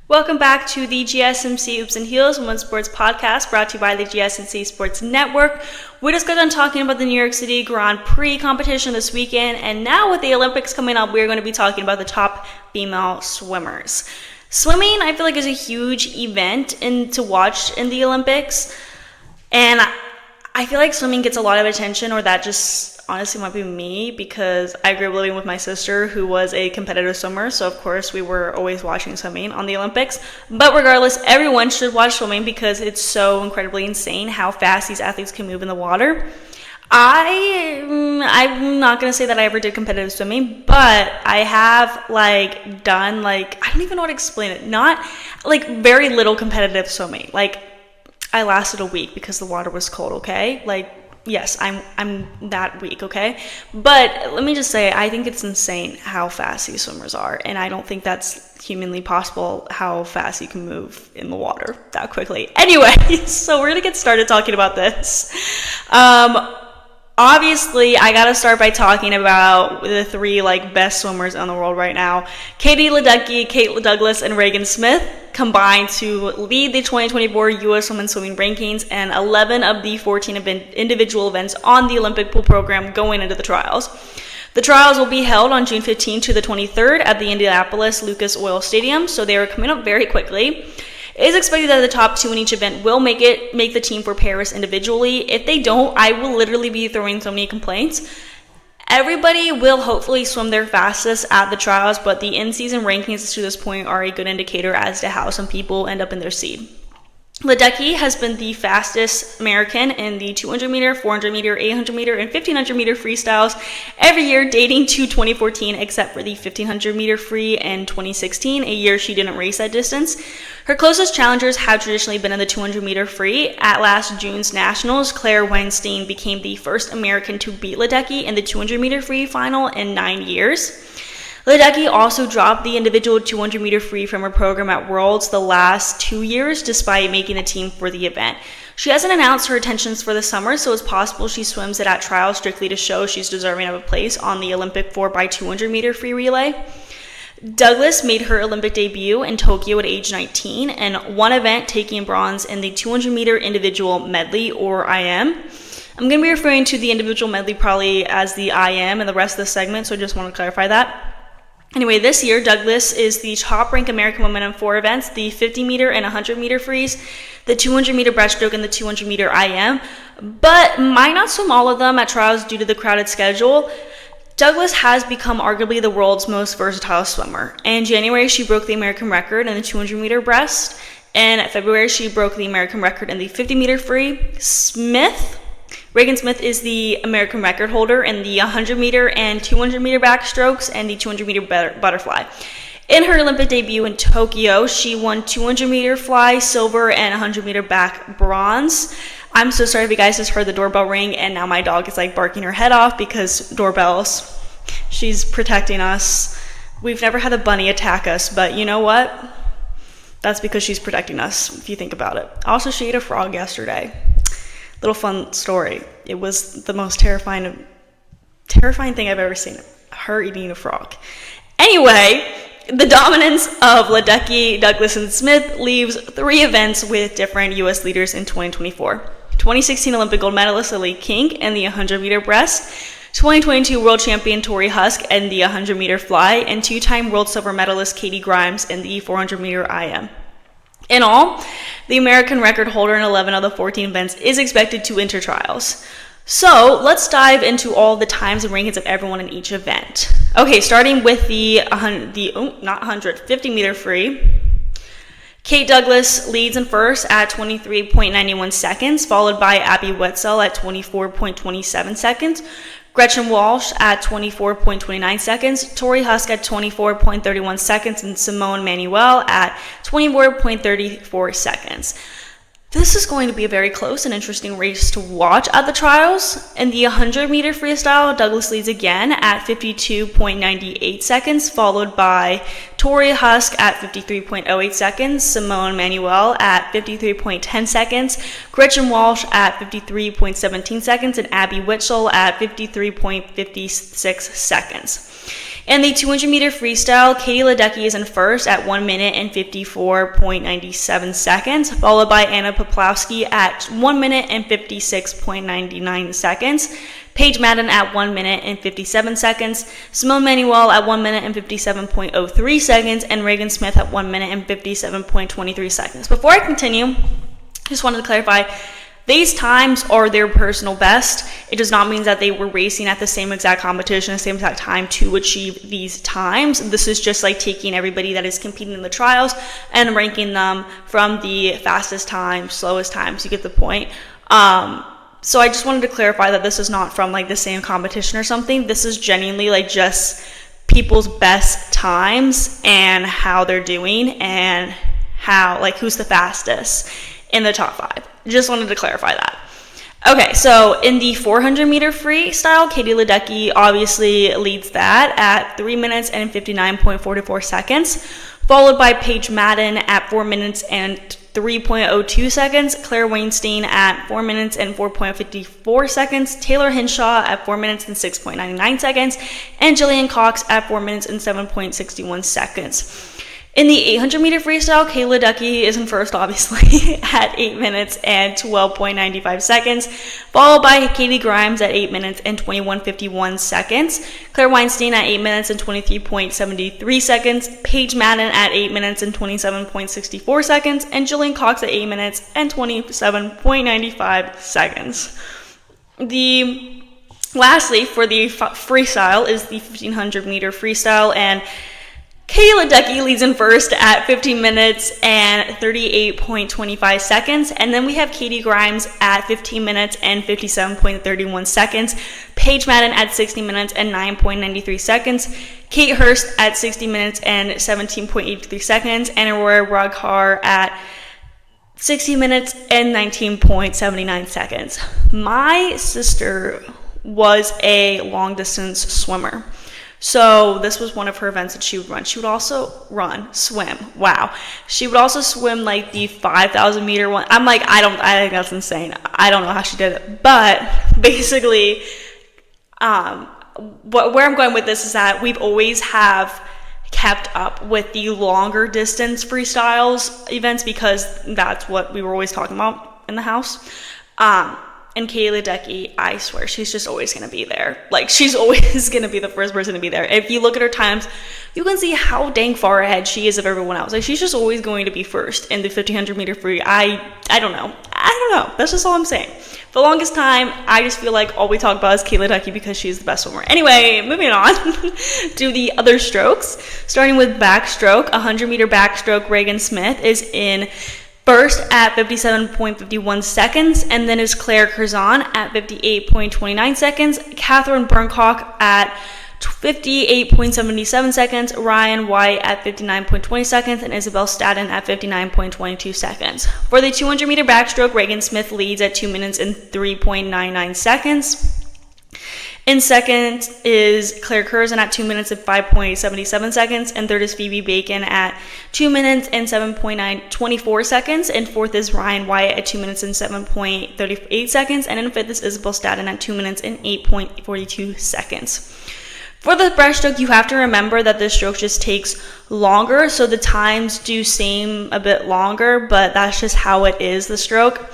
Welcome back to the GSMC Oops and Heels Women's Sports Podcast, brought to you by the GSMC Sports Network. We just got done talking about the New York City Grand Prix competition this weekend, and now with the Olympics coming up, we're going to be talking about the top female swimmers. Swimming, I feel like, is a huge event to watch in the Olympics, and I feel like swimming gets a lot of attention, or that just honestly might be me, because I grew up living with my sister who was a competitive swimmer, so of course we were always watching swimming on the Olympics. But regardless, everyone should watch swimming because it's so incredibly insane how fast these athletes can move in the water. I'm not going to say that I ever did competitive swimming, but I have done I don't even know how to explain it, not very little competitive swimming. I lasted a week because the water was cold, okay? Yes, I'm that weak, okay? But let me just say, I think it's insane how fast these swimmers are, and I don't think that's humanly possible how fast you can move in the water that quickly. Anyway, so we're gonna get started talking about this. Obviously, I gotta start by talking about the three best swimmers in the world right now. Katie Ledecky, Kate Douglas, and Regan Smith combined to lead the 2024 U.S. Women's Swimming Rankings and 11 of the 14 individual events on the Olympic pool program going into the trials. The trials will be held on June 15th to the 23rd at the Indianapolis Lucas Oil Stadium, so they are coming up very quickly. It is expected that the top two in each event will make the team for Paris individually. If they don't, I will literally be throwing so many complaints. Everybody will hopefully swim their fastest at the trials, but the in-season rankings to this point are a good indicator as to how some people end up in their seed. Ledecky has been the fastest American in the 200 meter, 400 meter, 800 meter, and 1500 meter freestyles every year dating to 2014, except for the 1500 meter free in 2016, a year she didn't race that distance. Her closest challengers have traditionally been in the 200 meter free. At last June's Nationals, Claire Weinstein became the first American to beat Ledecky in the 200 meter free final in 9 years. Ledecky also dropped the individual 200 meter free from her program at Worlds the last 2 years, despite making a team for the event. She hasn't announced her intentions for the summer, so it's possible she swims it at trials strictly to show she's deserving of a place on the Olympic 4x200 meter free relay. Douglas made her Olympic debut in Tokyo at age 19 and one event, taking bronze in the 200 meter individual medley, or IM. I'm going to be referring to the individual medley probably as the IM in the rest of the segment, so I just want to clarify that. Anyway, this year, Douglas is the top-ranked American woman in 4 events, the 50 meter and 100 meter frees, the 200 meter breaststroke, and the 200 meter IM, but might not swim all of them at trials due to the crowded schedule. Douglas has become arguably the world's most versatile swimmer. In January, she broke the American record in the 200 meter breast. In February, she broke the American record in the 50 meter free. Regan Smith is the American record holder in the 100 meter and 200 meter backstrokes and the 200 meter butterfly. In her Olympic debut in Tokyo, she won 200 meter fly silver and 100 meter back bronze. I'm so sorry if you guys just heard the doorbell ring and now my dog is barking her head off because doorbells. She's protecting us. We've never had a bunny attack us, but you know what? That's because she's protecting us, if you think about it. Also, she ate a frog yesterday. Little fun story. It was the most terrifying thing I've ever seen. Her eating a frog. Anyway, the dominance of Ledecky, Douglas, and Smith leaves 3 events with different U.S. leaders in 2024. 2016 Olympic gold medalist Lily King in the 100 meter breast, 2022 world champion Tori Husk in the 100 meter fly, and 2-time world silver medalist Katie Grimes in the 400 meter IM. In all, the American record holder in 11 of the 14 events is expected to enter trials. So let's dive into all the times and rankings of everyone in each event. Okay, starting with the 50 meter free. Kate Douglas leads in first at 23.91 seconds, followed by Abby Wetzel at 24.27 seconds. Gretchen Walsh at 24.29 seconds, Tori Husk at 24.31 seconds, and Simone Manuel at 24.34 seconds. This is going to be a very close and interesting race to watch at the trials. In the 100 meter freestyle, Douglas leads again at 52.98 seconds, followed by Tori Husk at 53.08 seconds, Simone Manuel at 53.10 seconds, Gretchen Walsh at 53.17 seconds, and Abby Witzel at 53.56 seconds. In the 200-meter freestyle, Katie Ledecky is in first at 1 minute and 54.97 seconds, followed by Anna Poplawski at 1 minute and 56.99 seconds, Paige Madden at 1 minute and 57 seconds, Simone Manuel at 1 minute and 57.03 seconds, and Regan Smith at 1 minute and 57.23 seconds. Before I continue, just wanted to clarify, these times are their personal best. It does not mean that they were racing at the same exact competition, the same exact time to achieve these times. This is just like taking everybody that is competing in the trials and ranking them from the fastest time, slowest times. You get the point. So I just wanted to clarify that this is not from like the same competition or something. This is genuinely like just people's best times and how they're doing and how, like, who's the fastest in the top 5. Just wanted to clarify that. Okay, so in the 400-meter freestyle, Katie Ledecky obviously leads that at 3 minutes and 59.44 seconds, followed by Paige Madden at 4 minutes and 3.02 seconds, Claire Weinstein at 4 minutes and 4.54 seconds, Taylor Hinshaw at 4 minutes and 6.99 seconds, and Jillian Cox at 4 minutes and 7.61 seconds. In the 800-meter freestyle, Katie Ledecky is in first, obviously, at 8 minutes and 12.95 seconds, followed by Katie Grimes at 8 minutes and 21.51 seconds, Claire Weinstein at 8 minutes and 23.73 seconds, Paige Madden at 8 minutes and 27.64 seconds, and Jillian Cox at 8 minutes and 27.95 seconds. Lastly, for the freestyle is the 1500-meter freestyle, and Katie Ledecky leads in first at 15 minutes and 38.25 seconds, and then we have Katie Grimes at 15 minutes and 57.31 seconds, Paige Madden at 60 minutes and 9.93 seconds, Kate Hurst at 60 minutes and 17.83 seconds, and Aurora Braghar at 60 minutes and 19.79 seconds. My sister was a long-distance swimmer. So this was one of her events that she would run. She would also swim. Wow. She would also swim like the 5,000 meter one. I'm like, I think that's insane. I don't know how she did it. But basically, where I'm going with this is that we've always have kept up with the longer distance freestyles events because that's what we were always talking about in the house. And Katie Ledecky, I swear, she's just always going to be there. Like, she's always going to be the first person to be there. If you look at her times, you can see how dang far ahead she is of everyone else. Like, she's just always going to be first in the 1500 meter free. I don't know. That's just all I'm saying. For the longest time, I just feel like all we talk about is Katie Ledecky because she's the best swimmer. Anyway, moving on to the other strokes. Starting with backstroke, 100-meter backstroke, Regan Smith is in first at 57.51 seconds, and then is Claire Curzon at 58.29 seconds, Catherine Burncock at 58.77 seconds, Ryan White at 59.20 seconds, and Isabel Staden at 59.22 seconds. For the 200-meter backstroke, Regan Smith leads at 2 minutes and 3.99 seconds. In second is Claire Curzon at 2 minutes and 5.77 seconds, and third is Phoebe Bacon at 2 minutes and 7.24 seconds, and fourth is Ryan Wyatt at 2 minutes and 7.38 seconds, and in fifth is Isabel Staden at 2 minutes and 8.42 seconds. For the breaststroke, you have to remember that this stroke just takes longer, so the times do seem a bit longer, but that's just how it is, the stroke.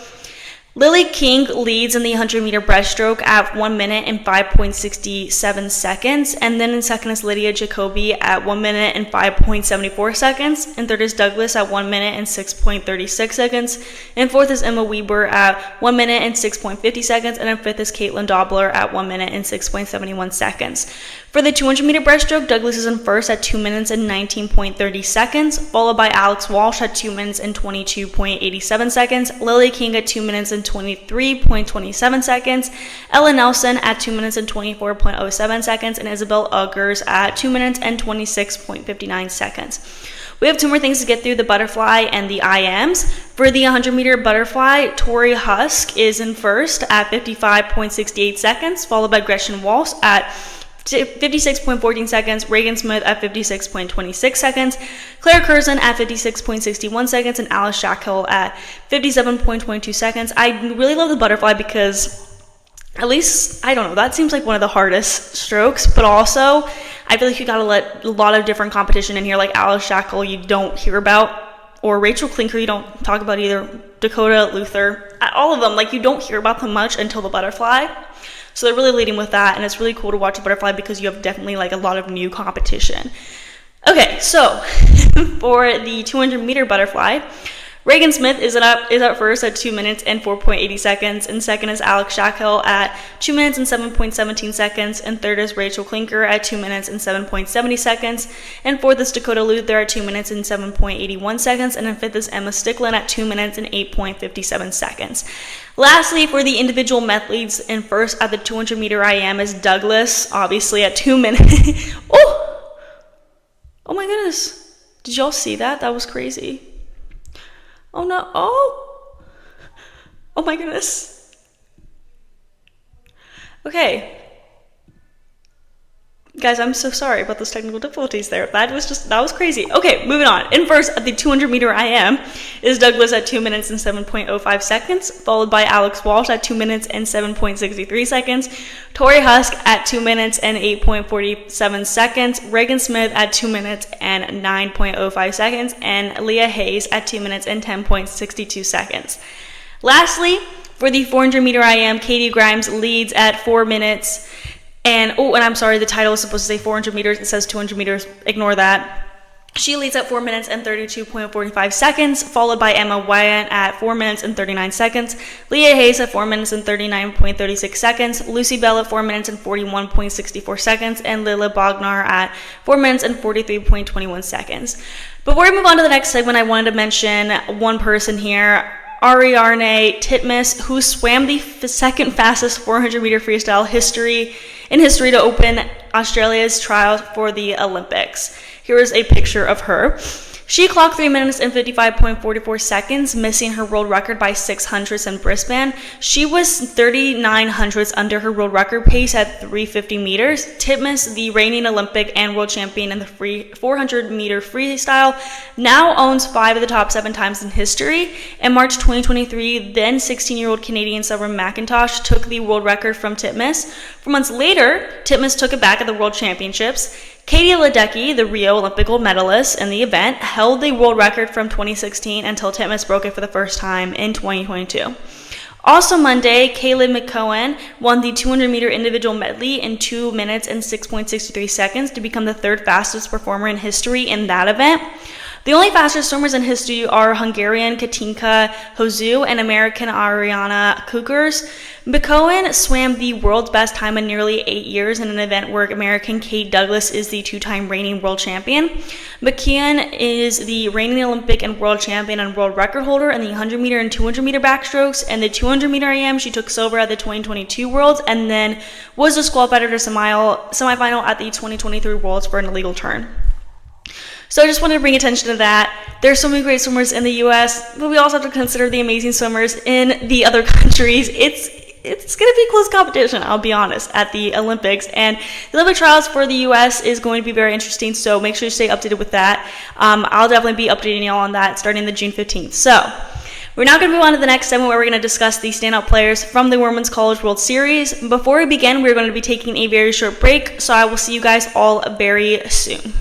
Lily King leads in the 100-meter breaststroke at 1 minute and 5.67 seconds, and then in second is Lydia Jacoby at 1 minute and 5.74 seconds, and third is Douglas at 1 minute and 6.36 seconds, and fourth is Emma Weber at 1 minute and 6.50 seconds, and then fifth is Caitlin Dobler at 1 minute and 6.71 seconds. For the 200-meter breaststroke, Douglas is in first at 2 minutes and 19.30 seconds, followed by Alex Walsh at 2 minutes and 22.87 seconds, Lily King at 2 minutes and 23.27 seconds, Ella Nelson at 2 minutes and 24.07 seconds, and Isabel Uggers at 2 minutes and 26.59 seconds. We have two more things to get through, the butterfly and the IMs. For the 100-meter butterfly, Tori Husk is in first at 55.68 seconds, followed by Gretchen Walsh at 56.14 seconds, Regan Smith at 56.26 seconds, Claire Curzon at 56.61 seconds, and Alice Shackhill at 57.22 seconds. I really love the butterfly because, at least, I don't know, that seems like one of the hardest strokes, but also I feel like you got a lot of different competition in here, like Alice Shackle you don't hear about, or Rachel Klinker you don't talk about either, Dakota, Luther, all of them, like you don't hear about them much until the butterfly. So they're really leading with that, and it's really cool to watch the butterfly because you have definitely like a lot of new competition. Okay, so for the 200-meter butterfly, Regan Smith is up first at 2 minutes and 4.80 seconds, and second is Alex Shackhill at 2 minutes and 7.17 seconds, and third is Rachel Klinker at 2 minutes and 7.70 seconds, and fourth is Dakota Luther at 2 minutes and 7.81 seconds, and then fifth is Emma Sticklin at 2 minutes and 8.57 seconds. Lastly, for the individual medleys, and first at the 200-meter IM is Douglas, obviously at 2 minutes. Oh my goodness. Did y'all see that? That was crazy. Oh no. Oh my goodness. Okay. Guys, I'm so sorry about those technical difficulties there. That was crazy. Okay, moving on. In first at the 200-meter IM is Douglas at 2 minutes and 7.05 seconds, followed by Alex Walsh at 2 minutes and 7.63 seconds, Tori Husk at 2 minutes and 8.47 seconds, Regan Smith at 2 minutes and 9.05 seconds, and Leah Hayes at 2 minutes and 10.62 seconds. Lastly, for the 400-meter IM, Katie Grimes leads at 4 minutes. And I'm sorry, the title is supposed to say 400 meters. It says 200 meters. Ignore that. She leads at 4 minutes and 32.45 seconds, followed by Emma Wyatt at 4 minutes and 39 seconds, Leah Hayes at 4 minutes and 39.36 seconds, Lucy Bell at 4 minutes and 41.64 seconds, and Lila Bognar at 4 minutes and 43.21 seconds. Before we move on to the next segment, I wanted to mention one person here, Ariarne Titmus, who swam the second fastest 400-meter freestyle in history to open Australia's trials for the Olympics. Here is a picture of her. She clocked 3 minutes and 55.44 seconds, missing her world record by 600ths in Brisbane. She was 39 hundredths under her world record pace at 350 meters. Titmus, the reigning Olympic and world champion in the 400-meter freestyle, now owns 5 of the top 7 times in history. In March 2023, then 16-year-old Canadian Sarah McIntosh took the world record from Titmus. 4 months later, Titmus took it back at the World Championships. Katie Ledecky, the Rio Olympic gold medalist in the event, held the world record from 2016 until Titmus broke it for the first time in 2022. Also Monday, Caleb McCowan won the 200-meter individual medley in 2 minutes and 6.63 seconds to become the third fastest performer in history in that event. The only fastest swimmers in history are Hungarian Katinka Hozu and American Ariana Kukers. McCowan swam the world's best time in nearly 8 years in an event where American Kate Douglas is the 2-time reigning world champion. McKeon is the reigning Olympic and world champion and world record holder in the 100-meter and 200-meter backstrokes. And the 200-meter IM, she took silver at the 2022 Worlds and then was disqualified at her semifinal at the 2023 Worlds for an illegal turn. So I just wanted to bring attention to that. There's so many great swimmers in the U.S., but we also have to consider the amazing swimmers in the other countries. It's going to be close competition, I'll be honest, at the Olympics. And the Olympic trials for the U.S. is going to be very interesting, so make sure you stay updated with that. I'll definitely be updating y'all on that starting the June 15th. So we're now going to move on to the next segment where we're going to discuss the standout players from the Women's College World Series. Before we begin, we're going to be taking a very short break, so I will see you guys all very soon.